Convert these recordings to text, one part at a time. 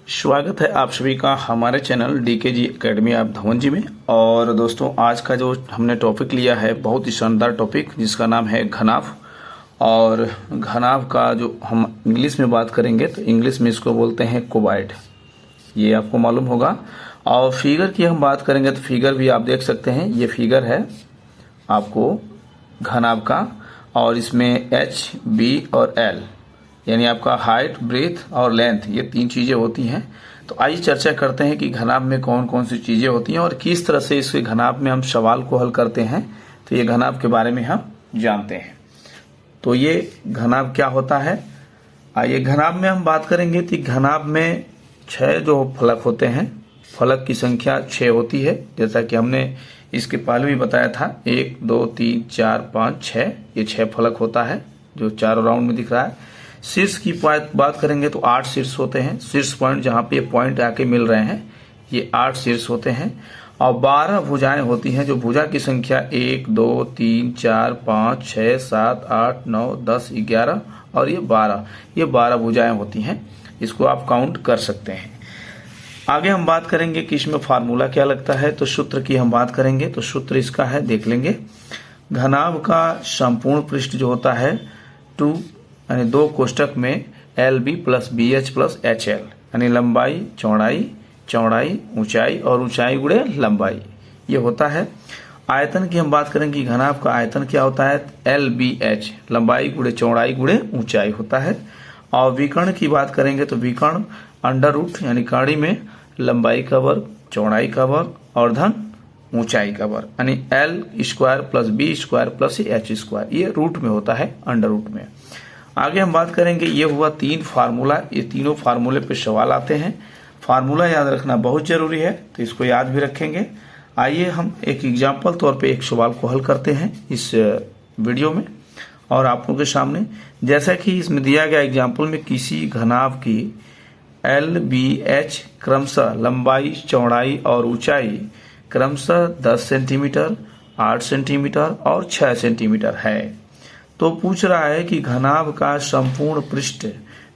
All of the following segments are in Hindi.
स्वागत है आप सभी का हमारे channel DKG academy of Dhawan ji में। और दोस्तों, आज का जो हमने टॉपिक लिया है बहुत ही शानदार टॉपिक, जिसका नाम है घनाभ। और घनाभ का जो हम इंग्लिश में बात करेंगे तो इंग्लिश में इसको बोलते हैं क्यूबॉइड, ये आपको मालूम होगा। और फिगर की हम बात करेंगे तो फिगर भी आप देख सकते हैं, ये फिगर है आपको घनाभ का। और इसमें H, B और L यानी आपका हाइट, ब्रेथ और लेंथ, ये तीन चीज़ें होती हैं। तो आइए चर्चा करते हैं कि घनाभ में कौन कौन सी चीज़ें होती हैं और किस तरह से इसके घनाभ में हम सवाल को हल करते हैं। तो ये घनाभ के बारे में हम जानते हैं। तो ये घनाभ क्या होता है, आइए घनाभ में हम बात करेंगे। तो घनाभ में 6 जो फलक होते हैं, फलक की संख्या 6 होती है, जैसा कि हमने इसके पहले भी बताया था। 1 2 3 4 5 6, ये 6 फलक होता है जो चारों राउंड में दिख रहा है। शीर्ष की बात करेंगे तो 8 शीर्ष होते हैं। शीर्ष पॉइंट जहाँ पे पॉइंट आके मिल रहे हैं, ये 8 शीर्ष होते हैं। और 12 भुजाएं होती हैं, जो भुजा की संख्या 1 2 3 4 5 6 7 8 9 10 11 और ये 12, ये 12 भुजाएं होती हैं। इसको आप काउंट कर सकते हैं। आगे हम बात करेंगे कि इसमें फार्मूला क्या लगता है। तो सूत्र की हम बात करेंगे तो सूत्र इसका है, देख लेंगे। घनाभ का संपूर्ण पृष्ठ जो होता है 2 यानी 2 कोष्टक में LB plus BH plus HL यानी लंबाई चौड़ाई, चौड़ाई ऊंचाई और ऊंचाई गुणे लंबाई, ये होता है। आयतन की हम बात करेंगे कि घनाभ का आयतन क्या होता है, LBH लंबाई गुणे चौड़ाई गुणे ऊंचाई होता है। और विकर्ण की बात करेंगे तो विकर्ण अंडर रूट यानी कड़ी में लंबाई का वर्ग, चौड़ाई का वर्ग और धन ऊंचाई का वर्ग, यानी L square plus B square plus H square, ये रूट में होता है, अंडर रूट में। आगे हम बात करेंगे, ये हुआ 3 फार्मूला। ये तीनों फार्मूले पे सवाल आते हैं। फार्मूला याद रखना बहुत जरूरी है, तो इसको याद भी रखेंगे। आइए हम एक एग्जाम्पल तौर पे एक सवाल को हल करते हैं इस वीडियो में और आप लोगों के सामने। जैसा कि इसमें दिया गया एग्जाम्पल में किसी घनाभ की LBH क्रमशः लंबाई, चौड़ाई और ऊंचाई क्रमशः 10 सेंटीमीटर, 8 सेंटीमीटर और 6 सेंटीमीटर है। तो पूछ रहा है कि घनाभ का संपूर्ण पृष्ठ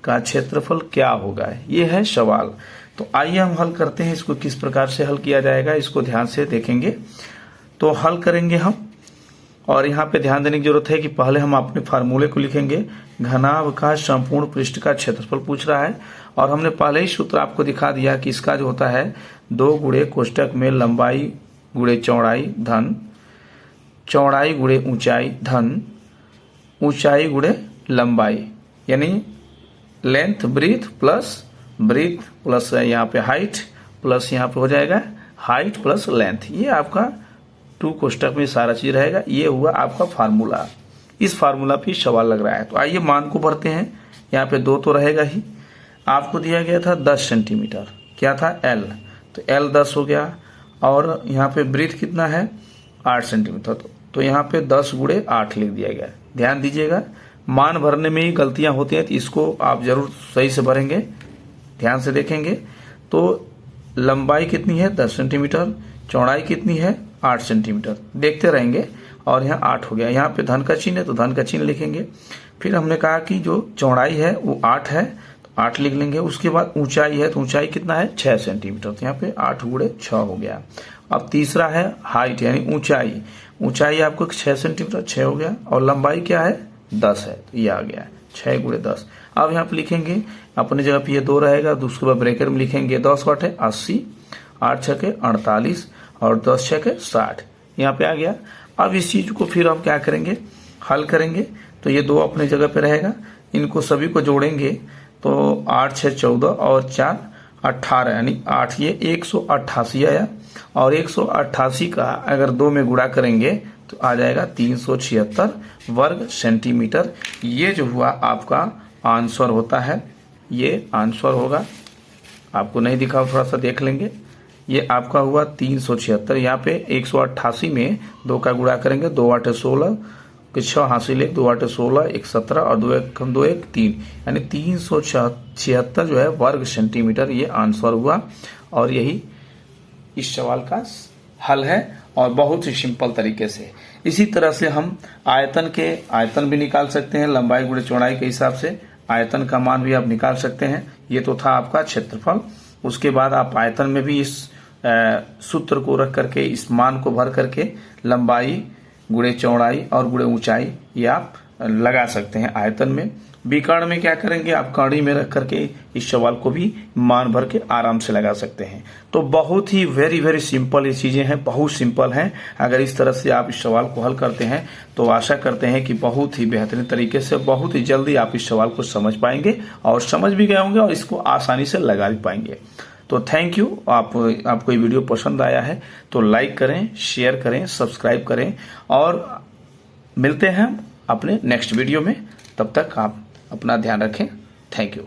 का क्षेत्रफल क्या होगा, ये है सवाल। तो आइए हम हल करते हैं। इसको किस प्रकार से हल किया जाएगा, इसको ध्यान से देखेंगे। तो हल करेंगे हम, और यहाँ पे ध्यान देने की जरूरत है कि पहले हम अपने फार्मूले को लिखेंगे। घनाभ का संपूर्ण पृष्ठ का क्षेत्रफल पूछ रहा है, और हमने पहले ही सूत्र आपको दिखा दिया कि इसका जो होता है 2 गुणे कोष्टक में लंबाई गुणे चौड़ाई धन चौड़ाई गुणे ऊंचाई धन ऊंचाई गुणे लंबाई, यानी लेंथ ब्रीथ प्लस यहाँ पे हाइट प्लस यहाँ पे हो जाएगा हाइट प्लस लेंथ। ये आपका 2 कोष्टक में सारा चीज रहेगा। ये हुआ आपका फार्मूला। इस फार्मूला पे सवाल लग रहा है। तो आइए मान को भरते हैं। यहाँ पे 2 तो रहेगा ही। आपको दिया गया था 10 सेंटीमीटर, क्या था L, तो L 10 हो गया। और यहाँ पे ब्रीथ कितना है 8 सेंटीमीटर, तो यहाँ पे 10 गुणे 8 लिख दिया गया। ध्यान दीजिएगा, मान भरने में ही गलतियां होती हैं, तो इसको आप जरूर सही से भरेंगे, ध्यान से देखेंगे। तो लंबाई कितनी है 10 सेंटीमीटर, चौड़ाई कितनी है 8 सेंटीमीटर, देखते रहेंगे। और यहाँ 8 हो गया। यहाँ पे धन का चिन्ह है तो धन का चिन्ह लिखेंगे। फिर हमने कहा कि जो चौड़ाई है वो 8 है, तो 8 लिख लेंगे। उसके बाद ऊंचाई है, तो ऊंचाई कितना है 6 सेंटीमीटर, तो यहाँ पे 8 गुणे 6 हो गया। अब तीसरा है हाइट यानी ऊंचाई, ऊंचाई आपको 6 सेंटीमीटर, 6 हो गया। और लंबाई क्या है 10 है, तो ये आ गया 6 गुणे 10। अब यहाँ पे लिखेंगे अपनी जगह पे ये 2 रहेगा, दूसरे बार ब्रैकेट में लिखेंगे 10 8 है 80, 8 6 के 48 और 10 6 के 60, यहाँ पे आ गया। अब इस चीज को फिर हम क्या करेंगे, हल करेंगे। तो ये 2 अपनी जगह पे रहेगा, इनको सभी को जोड़ेंगे तो 8 6 14 और 4 18, यानी 8 ये 188 आया। और 188 का अगर 2 में गुणा करेंगे तो आ जाएगा 376 वर्ग सेंटीमीटर। ये जो हुआ आपका आंसर होता है, ये आंसर होगा। आपको नहीं दिखा, थोड़ा सा देख लेंगे। ये आपका हुआ 376। यहाँ पे 188 में 2 का गुणा करेंगे, 2 8 16 के 6 हासिल 1, 2 8 16 1 17 और 2 1 2 1 3, यानी 376 जो है वर्ग सेंटीमीटर, ये आंसर हुआ। और यही इस सवाल का हल है, और बहुत ही सिंपल तरीके से। इसी तरह से हम आयतन भी निकाल सकते हैं, लंबाई गुणे चौड़ाई के हिसाब से। आयतन का मान भी आप निकाल सकते हैं। ये तो था आपका क्षेत्रफल। उसके बाद आप आयतन में भी इस सूत्र को रख करके, इस मान को भर करके लंबाई गुणे चौड़ाई और गुणे ऊंचाई ये आप लगा सकते हैं आयतन में। विकर्ण में क्या करेंगे, आप कड़ी में रख करके इस सवाल को भी मान भर के आराम से लगा सकते हैं। तो बहुत ही वेरी सिंपल ये चीजें हैं, बहुत सिंपल हैं। अगर इस तरह से आप इस सवाल को हल करते हैं तो आशा करते हैं कि बहुत ही बेहतरीन तरीके से, बहुत ही जल्दी आप इस सवाल को समझ पाएंगे और समझ भी गए होंगे और इसको आसानी से लगा भी पाएंगे। तो थैंक यू। आपको ये वीडियो पसंद आया है तो लाइक करें, शेयर करें, सब्सक्राइब करें और मिलते हैं अपने नेक्स्ट वीडियो में। तब तक आप अपना ध्यान रखें। Thank you.